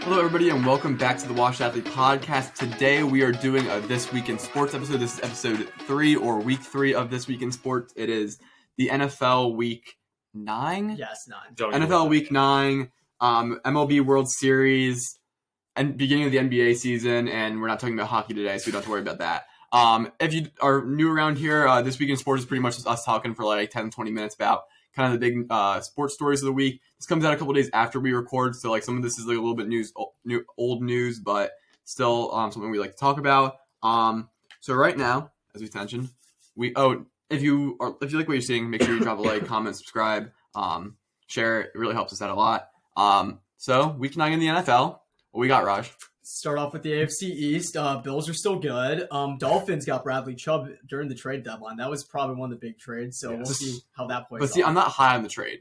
Hello, everybody, and welcome back to the Washed Athlete Podcast. Today, we are doing a This Week in Sports episode. This is episode 3 or week 3 of This Week in Sports. It is the NFL Week 9? Yes, 9. NFL Week 9, MLB World Series, and beginning of the NBA season, and we're not talking about hockey today, so we don't have to worry about that. If you are new around here, This Week in Sports is pretty much just us talking for like 10, 20 minutes about kind of the big sports stories of the week. This comes out a couple days after we record, so like some of this is like a little bit old news, but still something we like to talk about. So right now, as we mentioned, if you like what you're seeing, make sure you drop a like, comment, subscribe, share. It really helps us out a lot. So week 9 in the NFL. What we got, Raj? Start off with the AFC East. Bills are still good. Dolphins got Bradley Chubb during the trade deadline. That was probably one of the big trades, so we'll see how that plays out. But see, I'm not high on the trade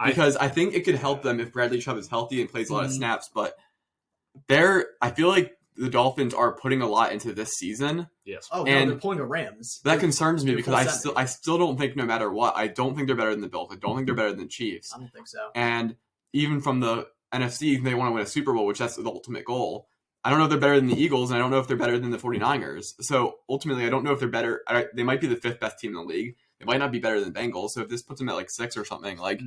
because I think it could help them if Bradley Chubb is healthy and plays a lot of snaps. But I feel like the Dolphins are putting a lot into this season. Yes. Oh, no, they're pulling a Rams. That concerns me because I still don't think, no matter what, I don't think they're better than the Bills. I don't think they're better than the Chiefs. I don't think so. And even from the NFC, they want to win a Super Bowl, which that's the ultimate goal. I don't know if they're better than the Eagles, and I don't know if they're better than the 49ers. So ultimately, I don't know if they're better. They might be the 5th best team in the league. They might not be better than the Bengals. So if this puts them at like 6 or something, like,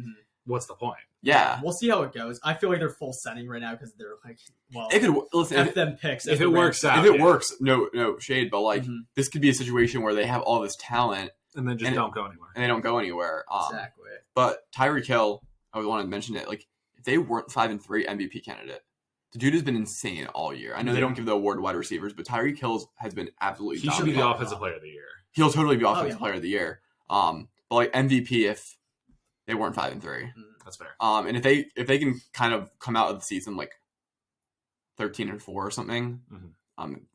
what's the point? Yeah, we'll see how it goes. I feel like they're full sending right now because they're like, well, it could listen F them picks if it works out. If it works, no shade, but like this could be a situation where they have all this talent and then just don't go anywhere. And they don't go anywhere. Exactly. But Tyreek Hill, I would want to mention it. Like if they weren't 5-3 MVP candidate. The dude has been insane all year. I know they don't give the award to wide receivers, but Tyreek Hill has been absolutely He should be the offensive player of the year. He'll totally be offensive player of the year. But like MVP if they weren't 5-3. That's fair. And if they can kind of come out of the season like 13-4 or something,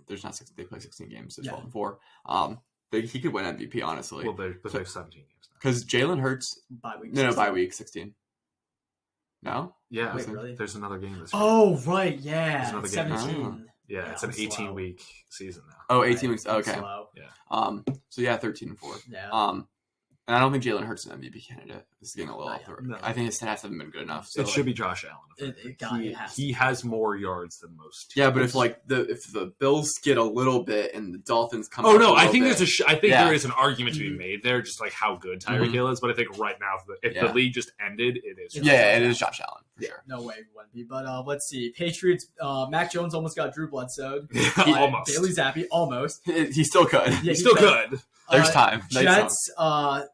there's not 6. They play 16 games, so 12-4. He could win MVP honestly. Well, they have 17 games now. Because Jalen Hurts bye week. Bye week 16. No? Yeah. Wait, really? There's another game this year. Oh, right, yeah. There's another 17. game. Yeah, it's an 18-week season now. Oh, 18 weeks. Okay. Slow. Yeah. So yeah, 13-4. Yeah. And I don't think Jalen Hurts is an MVP candidate. This is getting a little off the road. No. I think his stats haven't been good enough. So it should be Josh Allen. He has more yards than most teams. Yeah, but if the Bills get a little bit and the Dolphins come. I think there is an argument to be made there, just like how good Tyreek Hill is. But I think right now, if the league just ended, it is. It is Josh Allen. For sure. No way it wouldn't be. But let's see. Patriots. Mac Jones almost got Drew Bledsoe. Almost. Bailey Zappi almost. He still could. Yeah, he still could. There's time. Jets.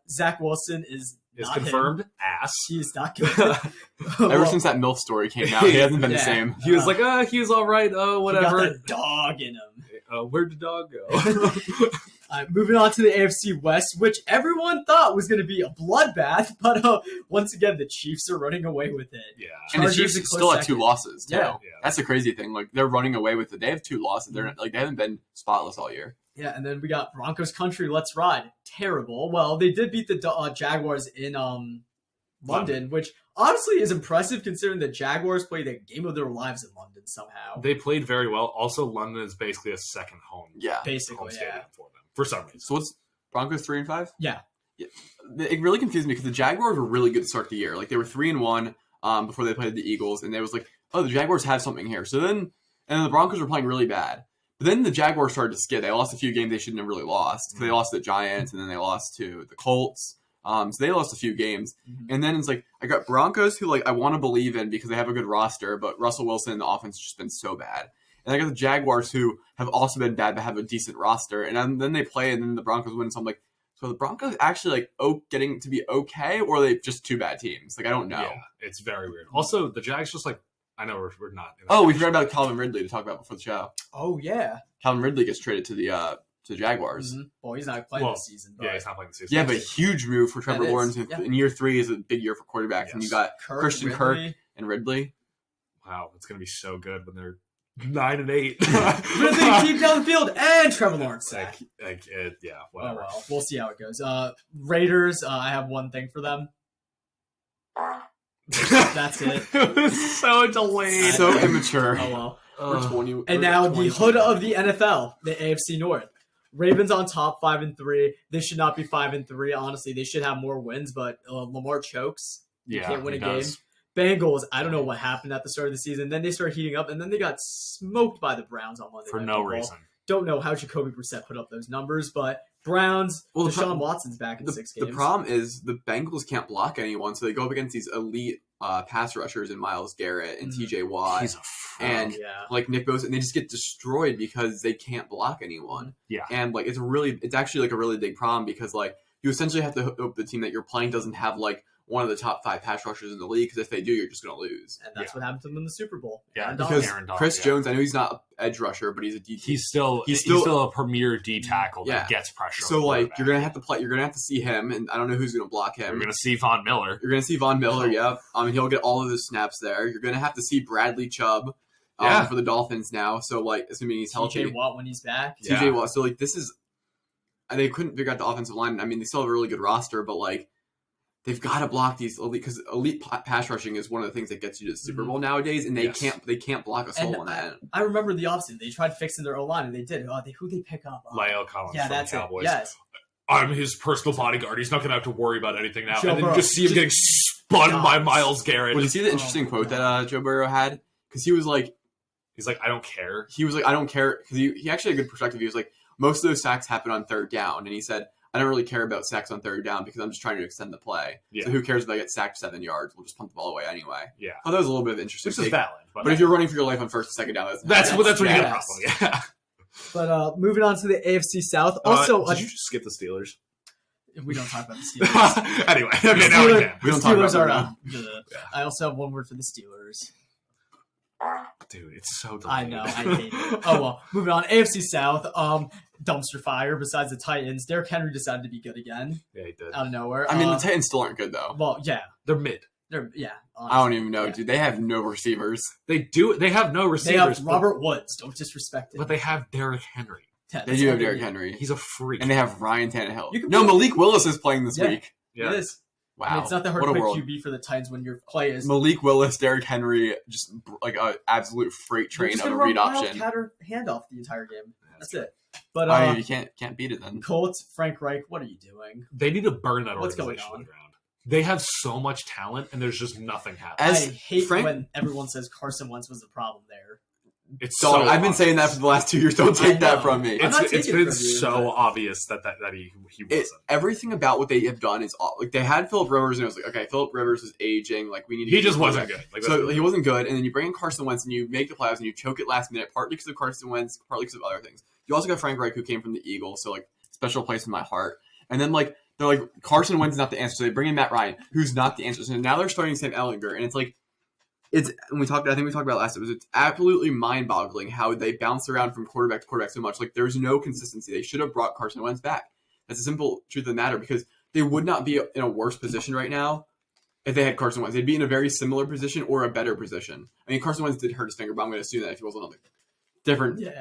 Zach Wilson is confirmed him. ass. He's not good. Ever since that MILF story came out, he hasn't been the same. He was like, he was all right. Whatever. He got that dog in him. Where'd the dog go? Moving on to the AFC West, which everyone thought was going to be a bloodbath, but once again, the Chiefs are running away with it. Yeah, and the Chiefs still have 2 losses. Too. Yeah, that's the crazy thing. Like they're running away with it. They have 2 losses. They're they haven't been spotless all year. Yeah, and then we got Broncos country. Let's ride. Terrible. Well, they did beat the Jaguars in London, which honestly is impressive considering the Jaguars played a game of their lives in London somehow. They played very well. Also, London is basically a second home. Yeah, basically, home stadium for them for some reason. So what's Broncos 3-5? Yeah. It really confused me because the Jaguars were really good to start the year. Like they were 3-1 before they played the Eagles, and they was like, oh, the Jaguars have something here. So then the Broncos were playing really bad. But then the Jaguars started to skid. They lost a few games they shouldn't have really lost. They lost to the Giants, and then they lost to the Colts. So they lost a few games. And then it's like, I got Broncos who I want to believe in because they have a good roster, but Russell Wilson and the offense has just been so bad. And I got the Jaguars who have also been bad but have a decent roster. And then they play, and then the Broncos win. So I'm like, so the Broncos actually getting to be okay, or are they just 2 bad teams? I don't know. Yeah, it's very weird. Also, the Jags just I know we're not. We forgot about Calvin Ridley to talk about before the show. Oh yeah, Calvin Ridley gets traded to the Jaguars. Well, he's not playing this season. But... Yeah, he's not playing this season. Yeah, but huge move for Trevor Lawrence. In year 3 is a big year for quarterbacks, and you got Christian Kirk and Ridley. Wow, it's gonna be so good when they're 9-8. Ridley keep down the field and Trevor Lawrence. Whatever. Oh, well, we'll see how it goes. Raiders. I have one thing for them. That's it. It was so delayed. So immature. Oh, well. We're 20. And now the hood of the NFL, the AFC North. Ravens on top, 5-3. They should not be 5-3. Honestly, they should have more wins, but Lamar chokes. You can't win a game. Bengals, I don't know what happened at the start of the season. Then they started heating up, and then they got smoked by the Browns on Monday for Night no Football. reason. Don't know how Jacoby Brissett put up those numbers, but Browns, Deshaun Watson's back in 6 games. The problem is the Bengals can't block anyone, so they go up against these elite pass rushers in Myles Garrett and TJ Watt. He's a and like Nick Bosa, and they just get destroyed because they can't block anyone. Yeah. And like it's actually like a really big problem because like you essentially have to hope the team that you're playing doesn't have like one of the top 5 pass rushers in the league, because if they do, you're just going to lose. And that's what happened to them in the Super Bowl. Yeah, because Chris Jones, I know he's not an edge rusher, but he's a D. He's still a premier D tackle that gets pressure. So like you're going to have to play. You're going to have to see him, and I don't know who's going to block him. You're going to see Von Miller. Yep. He'll get all of his snaps there. You're going to have to see Bradley Chubb for the Dolphins now. So like assuming he's healthy. TJ Watt when he's back. TJ Watt. So like this is, they couldn't figure out the offensive line. I mean, they still have a really good roster, but like, they've got to block these elite, because elite pass rushing is one of the things that gets you to the Super Bowl nowadays, and they can't block a soul on that. I remember the offseason. They tried fixing their O-line, and they did. Who they pick up? La'el Collins from the Cowboys. Yes. I'm his personal bodyguard. He's not going to have to worry about anything now. And then just see him getting spun by Myles Garrett. Well, you see the interesting quote that Joe Burrow had? Because he was like, I don't care. He was like, I don't care. Because he actually had a good perspective. He was like, most of those sacks happen on third down. And he said, I don't really care about sacks on third down because I'm just trying to extend the play. Yeah. So who cares if I get sacked 7 yards? We'll just punt the ball away anyway. Yeah. Oh, that was a little bit of interesting. This is valid. But if you're running for your life on first and second down, that's what you get a problem. Yeah. But moving on to the AFC South. Also, did you just skip the Steelers? We don't talk about the Steelers. Anyway, okay, now we can. We don't talk about them. I also have one word for the Steelers. Dude, it's so delayed. I know, I hate it. Oh well, moving on. AFC South, dumpster fire. Besides the Titans, Derrick Henry decided to be good again. Yeah, he did. Out of nowhere. I mean, the Titans still aren't good though. Well, yeah, they're mid. Honestly, I don't even know, dude. They have no receivers. They do. They have no receivers. They have Robert Woods. Don't disrespect it. But they have Derrick Henry. Yeah, they do have Derrick Henry. He's a freak. And they have Ryan Tannehill. No, Malik Willis is playing this week. Yeah. It is. Wow. I mean, it's not that hard to pick QB for the Titans when your play is Malik Willis, Derrick Henry, just like an absolute freight train of a read option. Handoff the entire game. That's it. But you can't beat it then. Colts, Frank Reich, what are you doing? They need to burn that What's organization going on? to the ground. They have so much talent, and there's just nothing happening. I hate when everyone says Carson Wentz was the problem there. It's so I've been saying that for the last 2 years. Don't take that from me. It's been so obvious that he wasn't. Everything about what they have done is like they had Phillip Rivers, and it was like, okay, Phillip Rivers is aging. Like we need. He just wasn't good. Like, so he wasn't good, and then you bring in Carson Wentz, and you make the playoffs, and you choke it last minute, partly because of Carson Wentz, partly because of other things. You also got Frank Reich, who came from the Eagles, so like special place in my heart. And then like they're like Carson Wentz is not the answer, so they bring in Matt Ryan, who's not the answer. So now they're starting Sam Ehlinger, and it's like. I think we talked about last. It's absolutely mind-boggling how they bounce around from quarterback to quarterback so much. Like there's no consistency. They should have brought Carson Wentz back. That's the simple truth of the matter, because they would not be in a worse position right now if they had Carson Wentz. They'd be in a very similar position or a better position. I mean, Carson Wentz did hurt his finger, but I'm going to assume that if he wasn't on the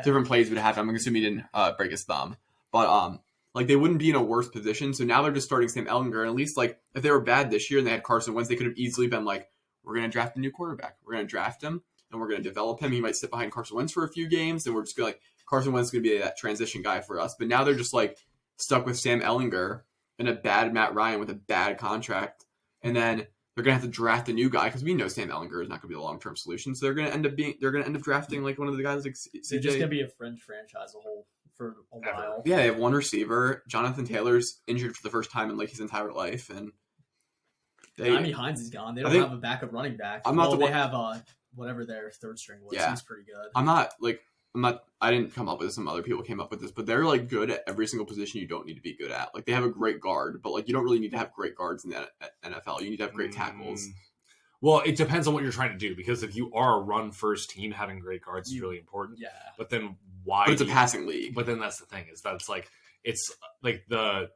different plays would happen. I'm going to assume he didn't break his thumb, but like they wouldn't be in a worse position. So now they're just starting Sam Ehlinger, and at least like if they were bad this year and they had Carson Wentz, they could have easily been like, we're going to draft a new quarterback. We're going to draft him, and we're going to develop him. He might sit behind Carson Wentz for a few games, and we're just going to Carson Wentz is going to be that transition guy for us. But now they're just like stuck with Sam Ehlinger and a bad Matt Ryan with a bad contract, and then they're going to have to draft a new guy because we know Sam Ehlinger is not going to be the long-term solution. So they're going to end up drafting like one of the guys like CJ. They're just going to be a fringe franchise for a while. Yeah, they have one receiver. Jonathan Taylor's injured for the first time in like his entire life, and. Tommy Hines is gone. They don't have a backup running back. They have whatever their third string was. Yeah. He's pretty good. I didn't come up with this. Some other people came up with this, but they're like good at every single position you don't need to be good at. Like they have a great guard, but like you don't really need to have great guards in the NFL. You need to have great tackles. Well, it depends on what you're trying to do, because if you are a run-first team, having great guards is really important. Yeah. But then why? But it's a passing league. But then that's the thing, is that it's like the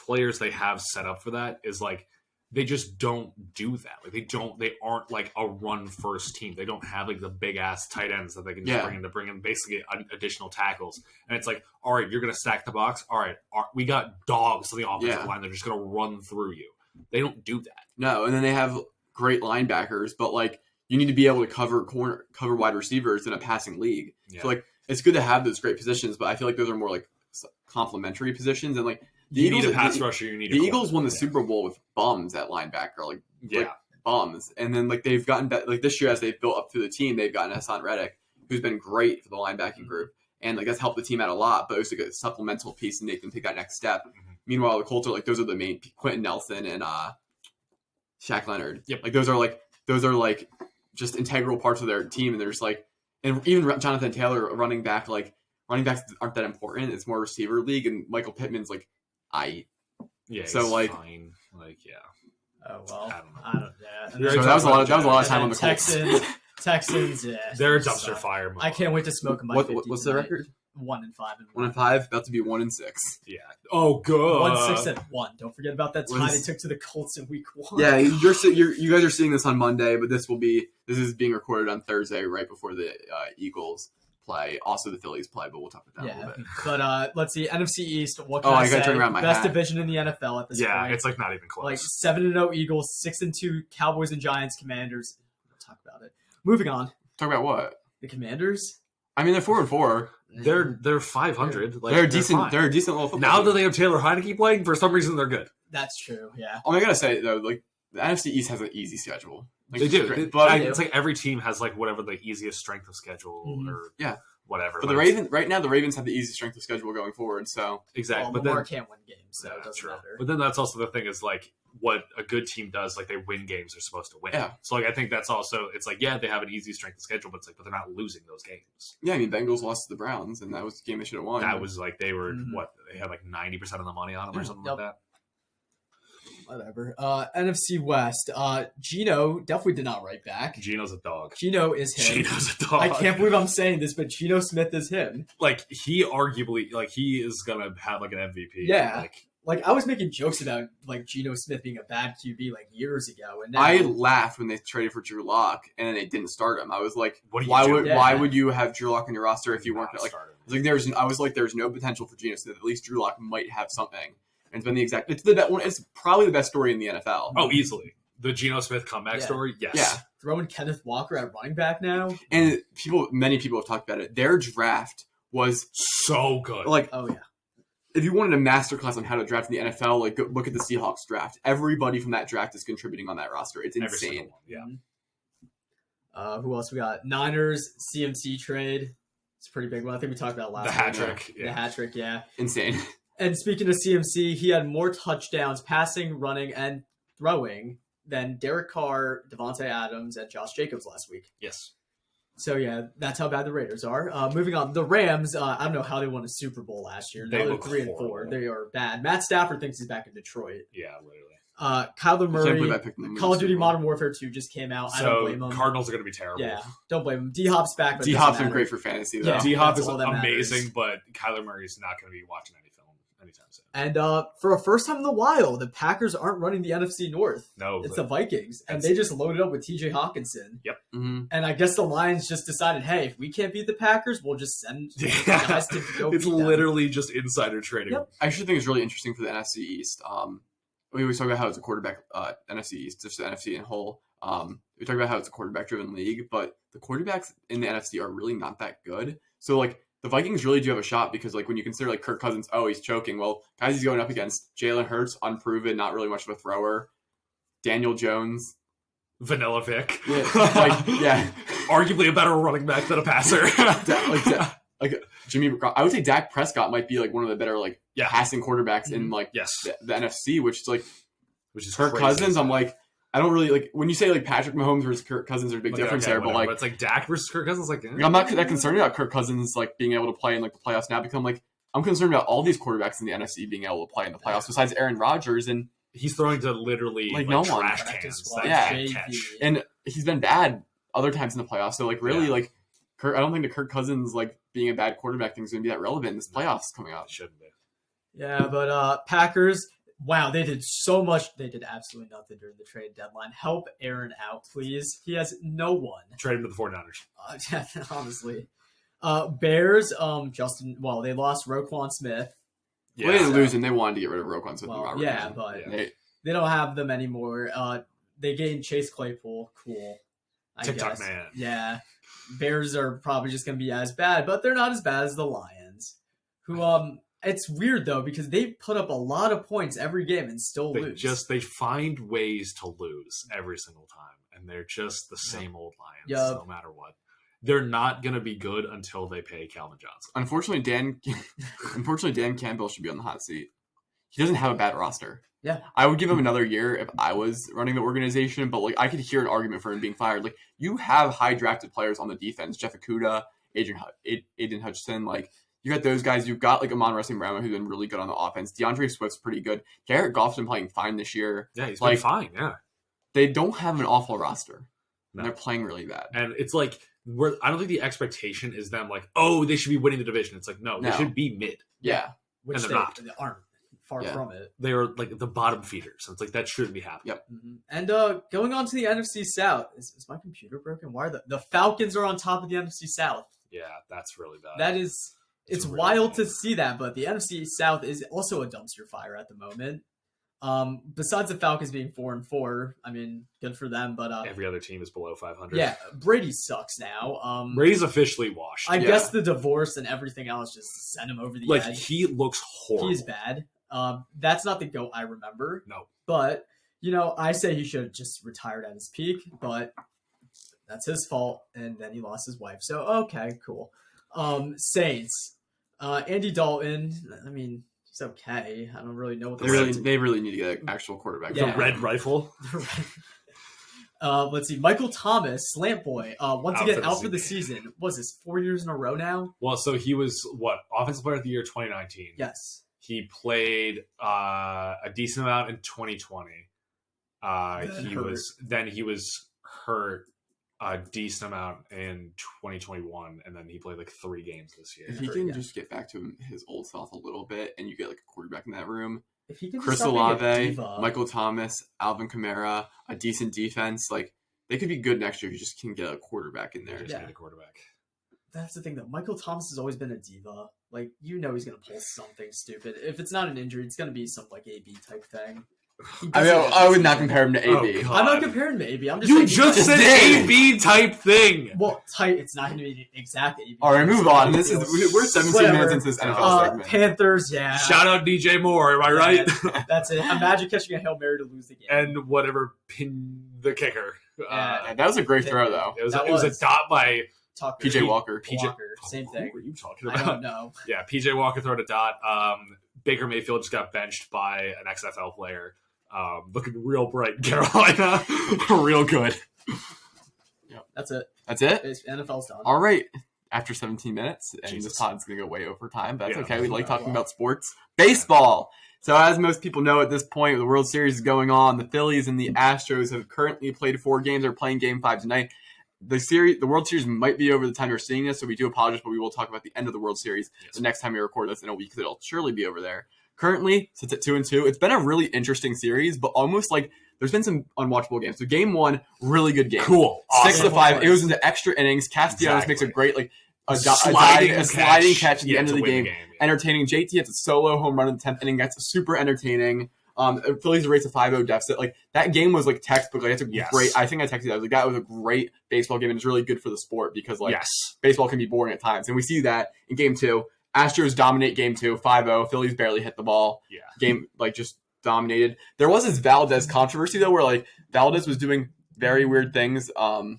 players they have set up for that is like. They just don't do that. Like they aren't like a run first team. They don't have like the big ass tight ends that they can just bring in basically additional tackles. And it's like, all right, you're going to stack the box. All right, we got dogs on the offensive line. They're just going to run through you. They don't do that. No. And then they have great linebackers, but like you need to be able to cover wide receivers in a passing league. Yeah. So like, it's good to have those great positions, but I feel like those are more like complementary positions. And like, you need a pass rusher. You need the Eagles won the Super Bowl with bums at linebacker. Like bums. And then like they've gotten like this year as they've built up through the team, they've gotten Hassan Reddick, who's been great for the linebacking group, and like that's helped the team out a lot. But it was like a supplemental piece to make them take that next step. Meanwhile, the Colts are like those are the main Quentin Nelson and Shaq Leonard. Yep. Like those are like just integral parts of their team, and they're just like, and even Jonathan Taylor, running backs aren't that important. It's more receiver league, and Michael Pittman's like, Yeah. So he's like, fine. Like yeah. Oh well, I don't know. Yeah. So that was a lot of time on the Colts. Texans, yeah. They're a dumpster fire. I can't wait to smoke in my 50 What's the record? 1-5 1-5, about to be 1-6. Yeah. Oh, good. 1-6-1. Don't forget about that tie they took to the Colts in week 1. Yeah, you guys are seeing this on Monday, but this is being recorded on Thursday, right before the Eagles play. Also, the Phillies play, but we'll talk about that a little bit. But let's see, NFC East. What can I say? gotta turn around my Best hat. division in the NFL at this point. Yeah, it's like not even close. Like 7-0 Eagles, 6-2 Cowboys and Giants, Commanders. We'll talk about it. Moving on. Talk about what? The Commanders. I mean, they're 4-4. They're 500. Like, they're decent. fine. They're a decent little football Now team. that they have Taylor Heineke playing, for some reason they're good. That's true. Yeah. I gotta say though, like the NFC East has an easy schedule. Like, They do, but it's like every team has like whatever the easiest strength of schedule or whatever. But like, the Ravens have the easiest strength of schedule going forward. So exactly. Well, But Lamar then can't win games, so it doesn't true. matter. But then that's also the thing is like what a good team does. Like they win games they're supposed to win. Yeah. So like I think that's also it's like they have an easy strength of schedule, but it's like but they're not losing those games. yeah, I mean Bengals lost to the Browns, and that was the game they should have won. That was like they were Mhm. they had like 90% of the money on them or something like that. Whatever. NFC West. Geno definitely did not write back. Gino's a dog. Geno is him. Gino's a dog. I can't believe I'm saying this, but Geno Smith is him. Like he arguably like he is gonna have like an MVP. Yeah. Like Like I was making jokes about like Geno Smith being a bad QB like years ago, and now I laughed when they traded for Drew Lock and then they didn't start him. I was like, What are you why doing? would Yeah. why would you have Drew Lock on your roster if you weren't not like? start him. I was like, there's no potential for Geno Smith. At least Drew Lock might have something. And it's been the exact. It's the best one. It's probably the best story in the NFL. Oh, easily. The Geno Smith comeback Yeah. story, yes. Yeah. throwing Kenneth Walker at running back now. And many people have talked about it. Their draft was So good. like, Oh yeah, if you wanted a masterclass on how to draft in the NFL, like go look at the Seahawks draft. Everybody from that draft is contributing on that roster. It's Every single insane. one, yeah. Who else we got? Niners CMC trade. It's a pretty big one. I think we talked about it last The week. hat trick. The Yeah. hat trick, yeah. Insane. And speaking of CMC, he had more touchdowns passing, running, and throwing than Derek Carr, Devontae Adams, and Josh Jacobs last week. Yes. So yeah, that's how bad the Raiders are. Moving on, the Rams. I don't know how they won a Super Bowl last year. They Now they're look 3-4. horrible. They are bad. Matt Stafford thinks he's back in Detroit. Yeah, literally. Kyler I can't believe I Murray, picked them. Call of Duty Modern Warfare 2 just came out. I don't blame So him. Cardinals are going to be terrible. Yeah, don't blame him. D Hop's back. But D it Hop's doesn't been matter. great for fantasy though. Yeah. D Hop That's is all that matters. amazing, but Kyler Murray's not going to be watching any film anytime soon. And for a first time in a while, the Packers aren't running the NFC North. No, It's the Vikings, and they just loaded up with TJ Hawkinson. Mm-hmm. And I guess the Lions just decided, hey, if we can't beat the Packers, we'll just send guys to go it's beat them. literally just insider trading. Yep. I actually think it's really interesting for the NFC East. We always talk about how it's a quarterback NFC East, just the NFC in whole. We talk about how it's a quarterback-driven league, but the quarterbacks in the NFC are really not that good. So like the Vikings really do have a shot because like when you consider like Kirk Cousins, oh he's choking. Well, guys he's going up against Jalen Hurts, unproven, not really much of a thrower. Daniel Jones, Vanilla Vic. yeah. Arguably a better running back than a passer. like Jimmy. I would say Dak Prescott might be like one of the better like Yeah. passing quarterbacks in like Yes. the NFC, which is like Which is Kirk crazy. Cousins. I'm like. I don't really like when you say like Patrick Mahomes versus Kirk Cousins. There's a big Okay, difference okay, there, but whatever. like it's like Dak versus Kirk Cousins. Like I'm not that concerned about Kirk Cousins like being able to play in like the playoffs now. Because I'm concerned about all these quarterbacks in the NFC being able to play in the playoffs besides Aaron Rodgers, and he's throwing to literally Like, like, no one. trash Practice cans. squad, That Yeah. can't catch. and he's been bad other times in the playoffs. So like really Yeah. like Kirk, I don't think the Kirk Cousins like being a bad quarterback thing is going to be that relevant in this playoffs coming up. It shouldn't be. Yeah, but Packers, wow, they did so much. They did absolutely nothing during the trade deadline. Help Aaron out, please. He has no one. Trade him to the 49ers. Honestly. Bears, they lost Roquan Smith. Yeah. Well, they didn't lose, and they wanted to get rid of Roquan Smith and Well, Robert. yeah, Griffin. but Yeah. they don't have them anymore. They gained Chase Claypool. Cool. I TikTok guess. man. Yeah. Bears are probably just going to be as bad, but they're not as bad as the Lions, who It's weird though because they put up a lot of points every game and still lose. They find ways to lose every single time, and they're just the same old Lions, no matter what. They're not going to be good until they pay Calvin Johnson. Unfortunately, Dan Campbell should be on the hot seat. He doesn't have a bad roster. Yeah, I would give him another year if I was running the organization, but like I could hear an argument for him being fired. Like you have high drafted players on the defense, Jeff Okudah, Aiden Hutchinson, like. You got those guys. You've got like Amon-Ra St. Brown, who's been really good on the offense. DeAndre Swift's pretty good. Jared Goff's been playing fine this year. Yeah, he's been fine. Yeah, they don't have an awful roster. No. They're playing really bad. And it's like I don't think the expectation is them like, oh, they should be winning the division. It's like no. They should be mid. Yeah, which and they're not. They aren't far from it. They are like the bottom feeders. So it's like that shouldn't be happening. Yep. Mm-hmm. And going on to the NFC South, is my computer broken? Why are the Falcons are on top of the NFC South? Yeah, that's really bad. That is. It's really wild to see that, but the NFC South is also a dumpster fire at the moment. Besides the Falcons being 4-4, I mean, good for them. But every other team is below 500. Yeah, Brady sucks now. Brady's officially washed. I guess the divorce and everything else just sent him over the edge. Like he looks horrible. He's bad. That's not the GOAT I remember. No, but I say he should have just retired at his peak. But that's his fault, and then he lost his wife. So okay, cool. Saints. Andy Dalton, I mean, he's okay. I don't really know what they really need to get an actual quarterback. The red rifle. Let's see. Michael Thomas, Slant Boy, once again out for the season. Was this 4 years in a row now? Well, so he was Offensive Player of the Year 2019. Yes. He played a decent amount in 2020. He was hurt a decent amount in 2021, and then he played like 3 games this year. If he can just get back to his old self a little bit, and you get like a quarterback in that room, if he can Chris Olave, Michael Thomas, Alvin Kamara, a decent defense, like they could be good next year if you just can get a quarterback in there. Get a quarterback. That's the thing though. Michael Thomas has always been a diva. Like he's gonna pull something stupid. If it's not an injury, it's gonna be some like AB type thing. I mean, I would not compare him to AB. I'm not comparing him to AB. I'm just you just said AB type thing. Well, it's not going to be exact AB. All right, move on. We're 17 minutes into this NFL segment. Panthers, yeah. Shout out DJ Moore. Am I right? That's it. Imagine catching a Hail Mary to lose the game. And whatever pin the kicker. That was a great throw, though. It was a dot by PJ Walker. Same thing. What were you talking about? I don't know. Yeah, PJ Walker throwed a dot. Baker Mayfield just got benched by an XFL player. Looking real bright in Carolina. Real good. Yep. That's it. NFL's done. All right. After 17 minutes, and this pod's going to go way over time, but that's okay. We like talking about sports. Baseball. So as most people know at this point, the World Series is going on. The Phillies and the Astros have currently played 4 games. They're playing Game 5 tonight. The World Series might be over the time you're seeing this, so we do apologize, but we will talk about the end of the World Series the next time we record this in a week, because it'll surely be over there. Currently, it's at 2-2. It's been a really interesting series, but almost like there's been some unwatchable games. So game 1, really good game. Cool. 6-5. It goes into extra innings. Castellanos makes a great sliding catch at the end of the game. Entertaining. JT hits a solo home run in the 10th inning. That's super entertaining. Phillies erase a 5-0 deficit. Like that game was like textbook. Like that's a great. I think I texted you. I was like, that was a great baseball game, and it's really good for the sport because baseball can be boring at times, and we see that in game 2. Astros dominate game 2, 5-0. Phillies barely hit the ball. Yeah. Game, just dominated. There was this Valdez controversy, though, where, Valdez was doing very weird things. Where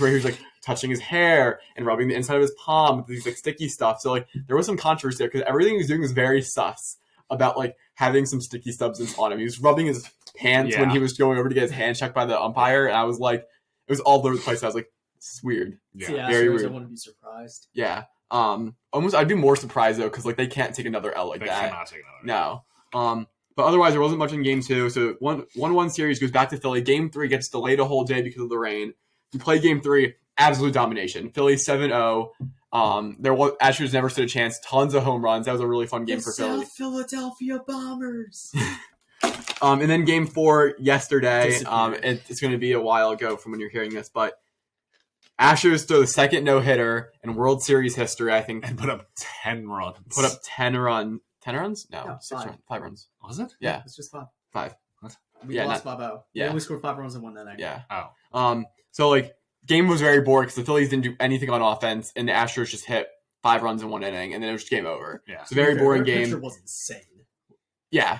he was, touching his hair and rubbing the inside of his palm with these, sticky stuff. So, there was some controversy there because everything he was doing was very sus about, having some sticky substance on him. He was rubbing his pants when he was going over to get his hand checked by the umpire, and I was like, it was all over the place. I was like, this is weird. Yeah, very weird. I wouldn't be surprised. Yeah. Almost, I'd be more surprised though, because they can't take another L like that. They cannot take another. No. But otherwise, there wasn't much in game 2. So 1-1 series goes back to Philly. Game 3 gets delayed a whole day because of the rain. You play game 3, absolute domination. Philly 7-0. Astros never stood a chance. Tons of home runs. That was a really fun game for Philly. South Philadelphia Bombers. And then game 4 yesterday. It's going to be a while ago from when you're hearing this, but Astros throw the second no-hitter in World Series history, I think. And put up 10 runs. 10 runs? No, 6 runs. 5 runs. Was it? Yeah. It's just 5. 5. What? We lost 5-0. Yeah. We only scored 5 runs in one inning. Yeah. Oh. So, game was very boring because the Phillies didn't do anything on offense, and the Astros just hit 5 runs in 1 inning, and then it was just game over. Yeah. It's a very boring Their pitcher game. was insane. Yeah.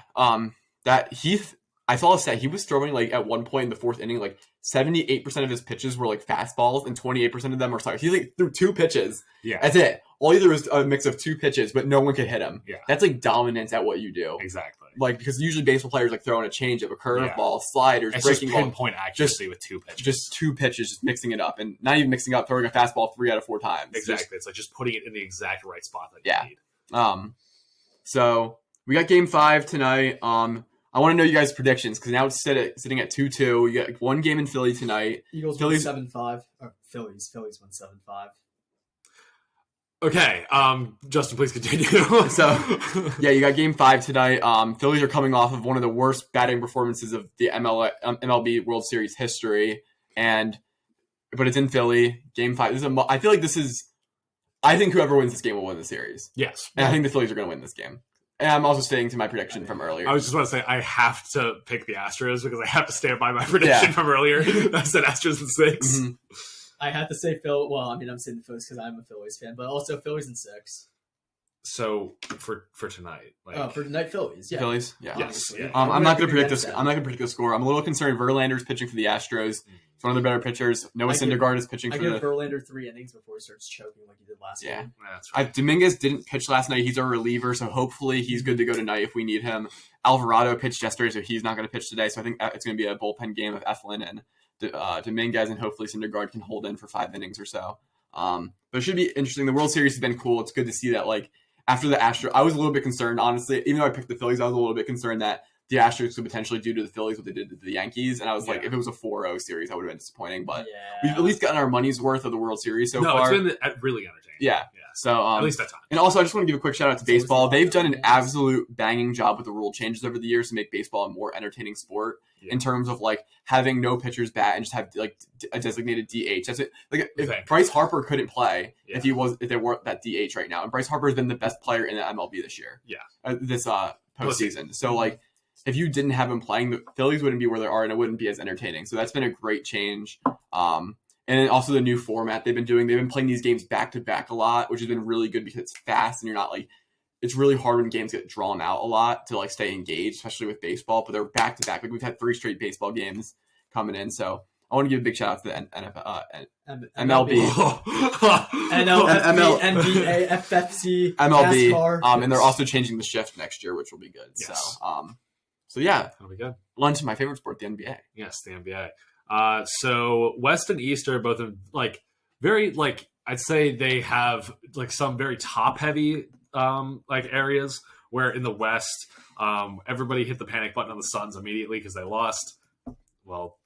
I saw a stat. He was throwing like at one point in the 4th inning, like 78% of his pitches were like fastballs, and 28% of them were sliders. He like threw 2 pitches. Yeah. That's it. All he threw was a mix of 2 pitches, but no one could hit him. Yeah. That's like dominance at what you do. Exactly. Like, because usually baseball players like throwing a changeup, a curveball, sliders, It's breaking just ball. pinpoint accuracy with 2 pitches. Just 2 pitches, just mixing it up, and not even mixing up, throwing a fastball 3 out of 4 times. Exactly. It's like just putting it in the exact right spot that Yeah. you need. So we got Game 5 tonight. I want to know you guys' predictions because now it's sitting at 2-2. You got 1 game in Philly tonight. Eagles Phillies- won 7-5. Or Phillies won 7-5. Okay, Justin, please continue. So, yeah, you got Game 5 tonight. Phillies are coming off of one of the worst batting performances of the MLB World Series history, but it's in Philly. Game 5. I think whoever wins this game will win the series, Yes. and I think the Phillies are going to win this game. And I'm also staying to my prediction from earlier. I was just about to say I have to pick the Astros because I have to stand by my prediction from earlier. I said Astros in 6. Mhm. I have to say Phil. Well, I mean, I'm saying the Phillies because I'm a Phillies fan, but also Phillies in 6. So for tonight, like For tonight, Phillies. Yeah. Phillies, yeah. Yes. Obviously. Yeah. I'm not going to predict this. Them. I'm not going to predict the score. I'm a little concerned. Verlander's pitching for the Astros. He's one of the better pitchers. Noah Syndergaard is pitching I for give the. Verlander 3 innings before he starts choking like he did last Yeah. game. that's right. Dominguez didn't pitch last night. He's a reliever, so hopefully he's good to go tonight if we need him. Alvarado pitched yesterday, so he's not going to pitch today. So I think it's going to be a bullpen game of Eflin and Dominguez, and hopefully Syndergaard can hold in for 5 innings or so. But it should be interesting. The World Series has been cool. It's good to see that. Like after the Astros, I was a little bit concerned, honestly. Even though I picked the Phillies, I was a little bit concerned that the Astros could potentially do to the Phillies what they did to the Yankees. And I was like, if it was a 4-0 series, I would have been disappointing. But we've at least gotten our money's worth of the World Series so far. It's been really entertaining. Yeah. So At least that time. And also, I just want to give a quick shout out to It's always baseball. the They've done an games. absolute banging job with the rule changes over the years to make baseball a more entertaining sport in terms of like having no pitchers bat and just have like a designated DH. That's it. Like if Thank Bryce Harper couldn't play Yeah. if there weren't that DH right now, and Bryce Harper has been the best player in the MLB this year. Yeah. This postseason. So like if you didn't have him playing, the Phillies wouldn't be where they are, and it wouldn't be as entertaining. So that's been a great change. And then also the new format they've been doing. They've been playing these games back to back a lot, which has been really good because it's fast and you're not like. It's really hard when games get drawn out a lot to like stay engaged, especially with baseball. But they're back to back. Like we've had 3 straight baseball games coming in. So I want to give a big shout out to the MLB. NL, NBA, FFC, MLB, NASCAR. and they're also changing the shift next year, which will be good. Yes. So yeah, That'll be good. lunch, my favorite sport, the NBA. Yes, the NBA. So West and East are both of like very like I'd say they have like some very top heavy like areas where in the West everybody hit the panic button on the Suns immediately because they lost. Well,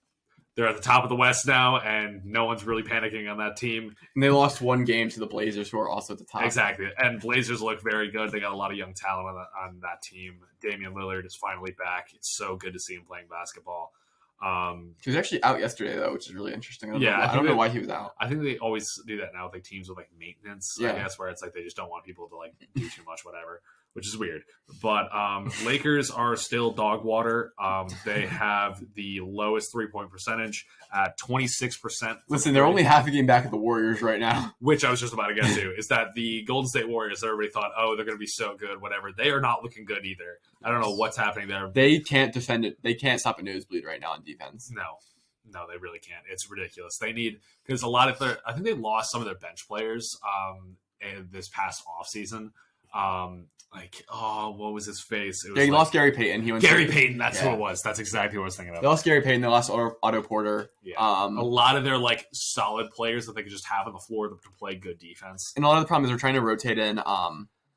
they're at the top of the West now, and no one's really panicking on that team. And they lost 1 game to the Blazers, who are also at the top. Exactly, and Blazers look very good. They got a lot of young talent on that team. Damian Lillard is finally back. It's so good to see him playing basketball. He was actually out yesterday, though, which is really interesting. I don't know why he was out. I think they always do that now with like teams with like maintenance, I guess, where it's like they just don't want people to like do too much, whatever, which is weird. But Lakers are still dog water. They have the lowest 3-point percentage at 26%. Listen, they're only half a game back at the Warriors right now. Which I was just about to get to, is that the Golden State Warriors, everybody thought, oh, they're going to be so good, whatever. They are not looking good either. I don't know what's happening there. They can't defend it. They can't stop a nosebleed right now on defense. No, they really can't. It's ridiculous. They need, because a lot of I think they lost some of their bench players in this past offseason. What was his face? It was He lost Gary Payton. Gary Payton, that's who it was. That's exactly what I was thinking of. They lost Gary Payton. They lost Otto Porter. Yeah. A lot of their like solid players that they could just have on the floor that can play good defense. And a lot of the problem is they're trying to rotate in.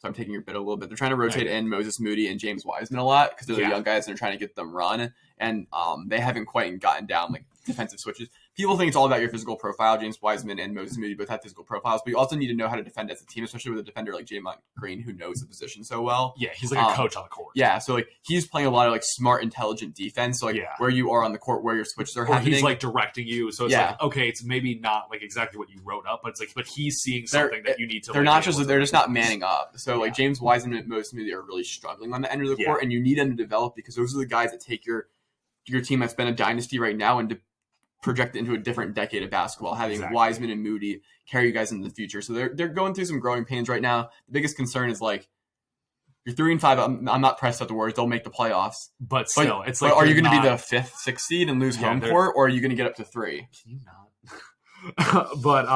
So I'm taking your bit a little bit. They're trying to rotate in Moses Moody and James Wiseman a lot because they're the young guys and they're trying to get them run. And they haven't quite gotten down like defensive switches. People think it's all about your physical profile. James Wiseman and Moses Moody both have physical profiles, but you also need to know how to defend as a team, especially with a defender like Draymond Green who knows the position so well. Yeah, he's like a coach on the court. Yeah, so like he's playing a lot of like smart, intelligent defense. So like where you are on the court, where your switches are happening. He's like directing you, so it's like okay, it's maybe not like exactly what you wrote up, but it's like he's seeing something that you need to. They're not just they're just not manning up. So like James Wiseman and Moses Moody are really struggling on the end of the court, and you need them to develop because those are the guys that take your team that's been a dynasty right now and project into a different decade of basketball, having Exactly. Wiseman and Moody carry you guys into the future. So they're going through some growing pains right now. The biggest concern is like, you're 3-5. I'm not pressed at the Warriors. They'll make the playoffs. But still, it's like, are you going to be the not- 5th, 6th seed and lose Yeah, home they're- court, or are you going to get up to 3? Can you not? But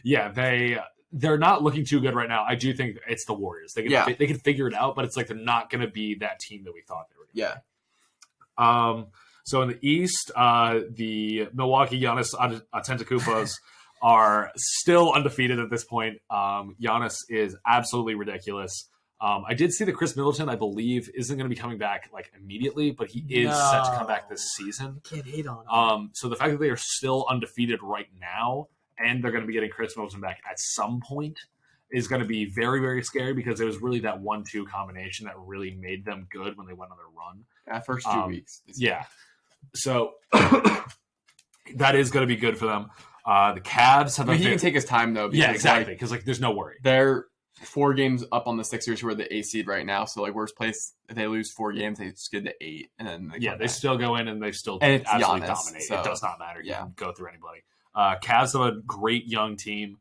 yeah, they're not looking too good right now. I do think it's the Warriors. They can figure it out, but it's like they're not going to be that team that we thought they were. Yeah. So in the East, the Milwaukee Giannis Antetokounmpos are still undefeated at this point. Giannis is absolutely ridiculous. I did see that Chris Middleton, I believe, isn't going to be coming back like immediately, but he is set to come back this season. Can't hate on him. So the fact that they are still undefeated right now, and they're going to be getting Chris Middleton back at some point, is going to be very, very scary, because it was really that 1-2 combination that really made them good when they went on their run. First 2 weeks. Yeah. So that is going to be good for them. The Cavs have. He can take his time though. Yeah, exactly. Because there's no worry. They're 4 games up on the Sixers, who are the 8th seed right now. So like worst place, if they lose 4 games, they skid to 8, and then they still go in and they still it's absolutely Giannis, dominate. so, It does not matter. You yeah. can go through anybody. Cavs have a great young team.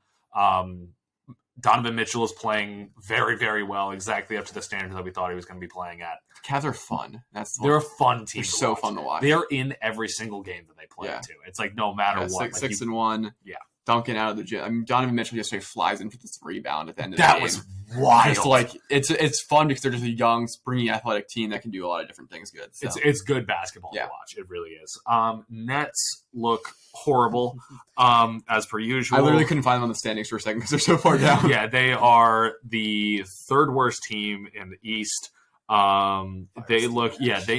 Donovan Mitchell is playing very, very well, exactly up to the standard that we thought he was going to be playing at. Cavs are fun. They're a fun team. They're so fun to watch. They are in every single game that they play too. It's like no matter what. 6-1. Yeah. Duncan out of the gym. I mean, Donovan Mitchell yesterday flies in for this rebound at the end of the That game. was wild. It's like it's fun because they're just a young, springy, athletic team that can do a lot of different things good. So. It's good basketball to watch. It really is. Nets look horrible, as per usual. I literally couldn't find them on the standings for a second because they're so far down. Yeah, they are the 3rd worst team in the East. They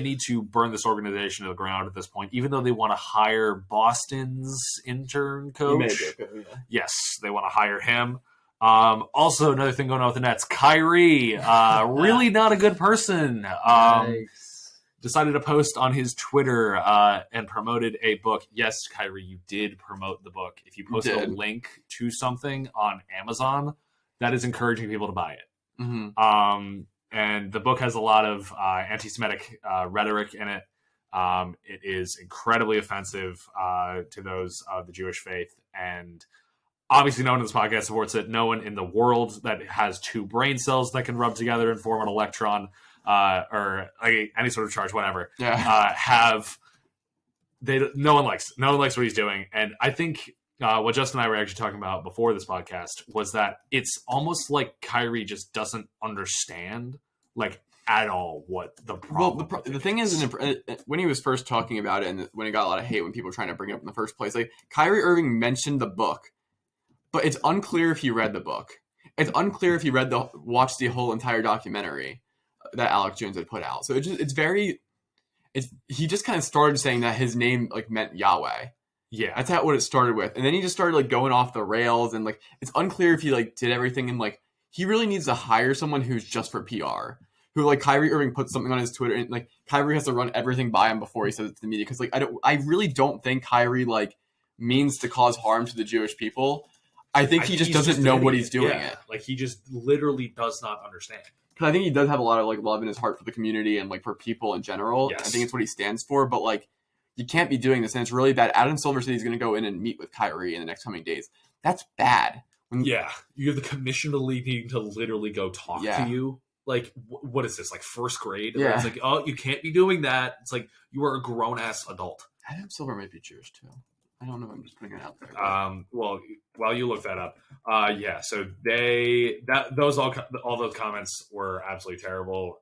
need to burn this organization to the ground at this point, even though they want to hire Boston's intern coach. Yes, they want to hire him. Also, another thing going on with the Nets, Kyrie, really not a good person. Decided to post on his Twitter and promoted a book. Yes, Kyrie, you did promote the book. If you post a link to something on Amazon, that is encouraging people to buy it. Mm-hmm. And the book has a lot of anti-Semitic rhetoric in it. It is incredibly offensive to those of the Jewish faith. And obviously no one in this podcast supports it. No one in the world that has 2 brain cells that can rub together and form an electron or like any sort of charge, whatever, no one likes what he's doing. And I think what Justin and I were actually talking about before this podcast was that it's almost like Kyrie just doesn't understand, like, at all what the problem. Well, the thing is, when he was first talking about it, and when it got a lot of hate when people were trying to bring it up in the first place, like Kyrie Irving mentioned the book, but it's unclear if he read the book. It's unclear if he watched the whole entire documentary that Alex Jones had put out. So he just kind of started saying that his name like meant Yahweh. Yeah, that's what it started with, and then he just started like going off the rails, and like it's unclear if he like did everything, and like he really needs to hire someone who's just for PR. Who like Kyrie Irving puts something on his Twitter, and like Kyrie has to run everything by him before he says it to the media, because like I really don't think Kyrie like means to cause harm to the Jewish people. I think he just doesn't know what he's doing. It like he just literally does not understand. Because I think he does have a lot of like love in his heart for the community and like for people in general. Yes. I think it's what he stands for, but like you can't be doing this, and it's really bad. Adam Silver said he's going to go in and meet with Kyrie in the next coming days. That's bad. You have the commission of the league needing to literally go talk to you. Like, what is this, like first grade? Yeah. It's like, oh, you can't be doing that. It's like, you are a grown-ass adult. Adam Silver might be Jewish, too. I don't know. I'm just putting it out there. Well, while you look that up, so all those comments were absolutely terrible.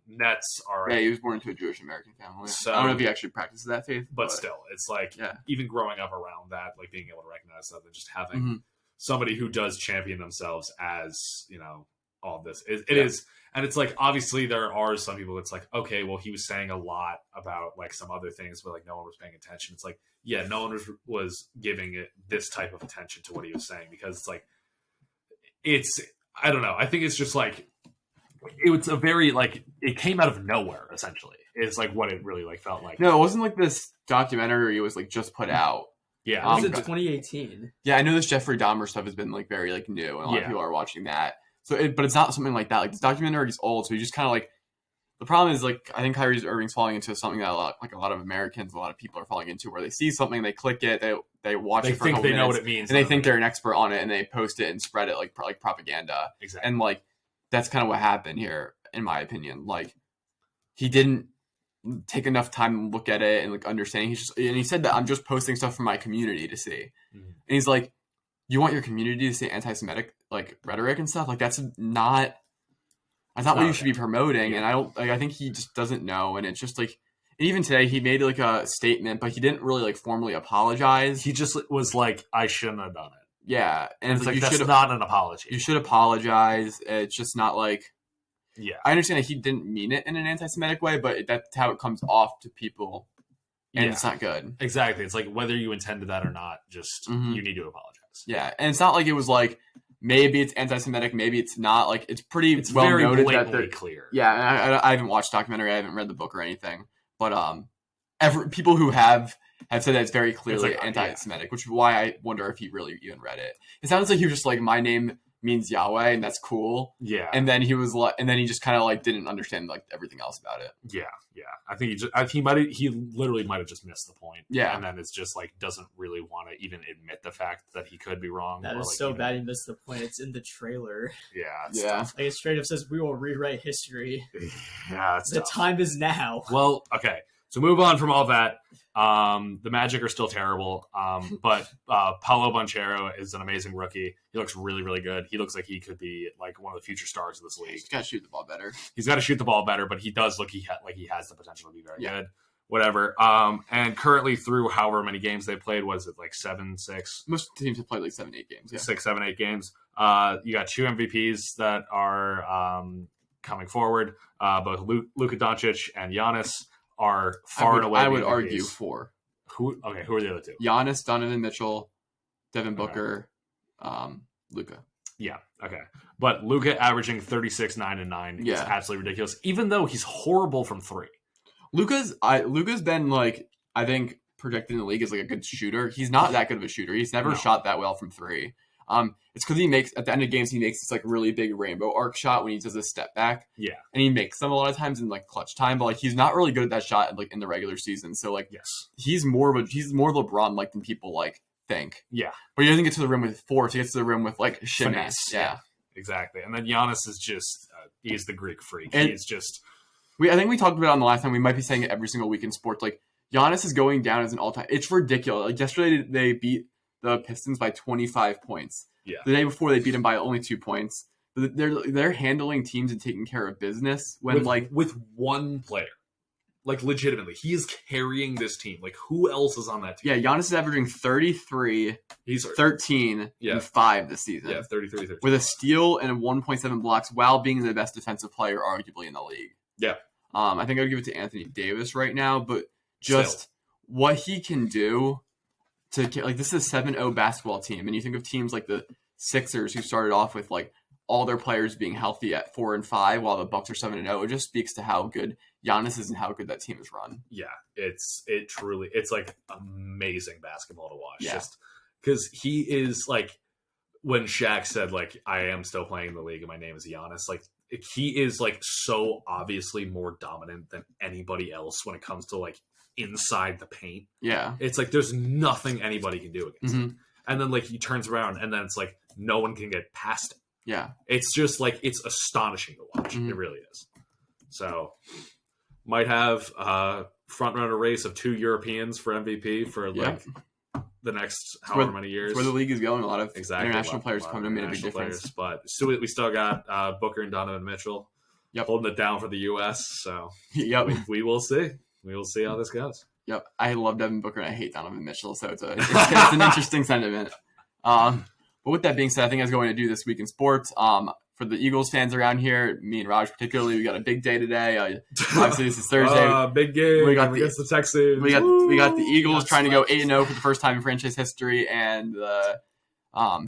Nets are... Yeah, he was born into a Jewish-American family. So, I don't know if he actually practices that faith. But still, it's like, even growing up around that, like being able to recognize that and just having somebody who does champion themselves as, you know, all of this. It is... And it's like, obviously there are some people that's like, okay, well, he was saying a lot about like some other things, but like no one was paying attention. It's like, yeah, no one was giving it this type of attention to what he was saying, because it's like, I don't know. I think it's just like, it was a very like, it came out of nowhere, essentially. It's like what it really like felt like. No, it wasn't like this documentary was like just put out. Yeah, it was in 2018. Yeah, I know this Jeffrey Dahmer stuff has been like very like new, and a lot of people are watching that. So, but it's not something like that. Like this documentary is old, so he just kind of like The problem is, like, I think Kyrie Irving's falling into something that a lot of Americans, a lot of people are falling into, where they see something, they click it, they watch it for a couple minutes, know what it means, and they think they're an expert on it, and they post it and spread it like propaganda. Exactly. And like that's kind of what happened here, in my opinion. Like he didn't take enough time to look at it and like understand. He said that I'm just posting stuff for my community to see, and he's like, you want your community to say anti-Semitic like rhetoric and stuff? Like that's not what you should be promoting. And I think he just doesn't know. And it's just like, and even today he made like a statement, but he didn't really like formally apologize. He just was like, I shouldn't have done it. Yeah. And it's like, that's not an apology. You should apologize. It's just not like, yeah. I understand that he didn't mean it in an anti-Semitic way, but that's how it comes off to people. And it's not good. Exactly. It's like whether you intended that or not, just you need to apologize. Yeah. And it's not like it was like, maybe it's anti-Semitic, maybe it's not. Like it's pretty well very noted blatantly that clear. Yeah, and I haven't watched the documentary, I haven't read the book or anything, but people who have said that it's very clearly anti-Semitic, which is why I wonder if he really even read it. It sounds like he was just like, my name means Yahweh, and that's cool. Yeah. And then he was like, and then he just kind of like didn't understand like everything else about it. Yeah. I think he literally might have just missed the point. Yeah. And then it's just like doesn't really want to even admit the fact that he could be wrong. That is like, so bad he missed the point. It's in the trailer. Yeah. Yeah. Like it straight up says, we will rewrite history. Yeah. It's the tough. time is now. Well, okay. So move on from all that. The Magic are still terrible, but Paolo Banchero is an amazing rookie. He looks really, really good. He looks like he could be like one of the future stars of this league. He's got to shoot the ball better. He's got to shoot the ball better, but he does look like he has the potential to be very good. Whatever. And currently through however many games they played, was it like 7, 6? Most teams have played like 7, 8 games. Yeah. 6, 7, 8 games. You got 2 MVPs that are coming forward. Both Luka Doncic and Giannis are far and away. I would argue 4. Who are the other 2? Giannis, Donovan Mitchell, Devin Booker, Luka. Yeah, okay. But Luka averaging 36, 9, and 9 is absolutely ridiculous, even though he's horrible from 3. Luka's been like, I think, projected in the league as like a good shooter. He's not that good of a shooter. He's never shot that well from 3. It's because he makes, at the end of games, he makes this like really big rainbow arc shot when he does a step back. Yeah. And he makes them a lot of times in like clutch time, but like he's not really good at that shot like in the regular season. So like he's more LeBron like than people like think. Yeah. But he doesn't get to the rim with force. He gets to the rim with like finesse. Yeah. Exactly. And then Giannis is just he's the Greek freak. And he's just I think we talked about it on the last time. We might be saying it every single week in sports. Like Giannis is going down as an all-time. It's ridiculous. Like yesterday they beat the Pistons by 25 points. Yeah. The day before they beat him by only 2 points. They're handling teams and taking care of business with one player. Like legitimately, he is carrying this team. Like who else is on that team? Yeah, Giannis is averaging 33, he's 13, and 5 this season. Yeah, 33, 13. With a steal and 1.7 blocks while being the best defensive player arguably in the league. Yeah. I think I would give it to Anthony Davis right now, but just what he can do to like this is a 7-0 basketball team, and you think of teams like the Sixers who started off with like all their players being healthy at 4 and 5, while the Bucks are 7-0. It just speaks to how good Giannis is and how good that team is run. Yeah, it's like amazing basketball to watch. Yeah. Just because he is like when Shaq said like I am still playing in the league and my name is Giannis. Like he is like so obviously more dominant than anybody else when it comes to like inside the paint. Yeah, it's like there's nothing anybody can do against him. And then like he turns around and then it's like no one can get past him. Yeah, it's just like it's astonishing to watch. It really is. So might have a front runner race of 2 Europeans for MVP for like the next however many years. It's where the league is going. A lot of international players coming in made a big difference. But we still got Booker and Donovan Mitchell holding it down for the U.S. So we will see. We will see how this goes. Yep, I love Devin Booker and I hate Donovan Mitchell, so it's an interesting sentiment. But with that being said, I think that's going to do this week in sports. For the Eagles fans around here, me and Raj particularly, we got a big day today. Obviously, this is Thursday. Big game. We got against the Texans. We got the Eagles trying to go 8-0 for the first time in franchise history, and the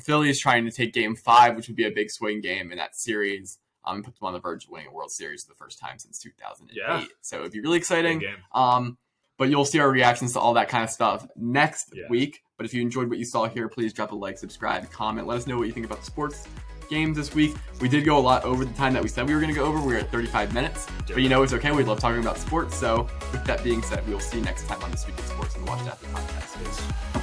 Phillies trying to take Game 5, which would be a big swing game in that series. And put them on the verge of winning a World Series for the first time since 2008. Yeah. So it'd be really exciting. But you'll see our reactions to all that kind of stuff next week. But if you enjoyed what you saw here, please drop a like, subscribe, comment. Let us know what you think about the sports games this week. We did go a lot over the time that we said we were going to go over. We were at 35 minutes. But it's okay. We love talking about sports. So with that being said, we will see you next time on This Week in Sports and Watch After podcast.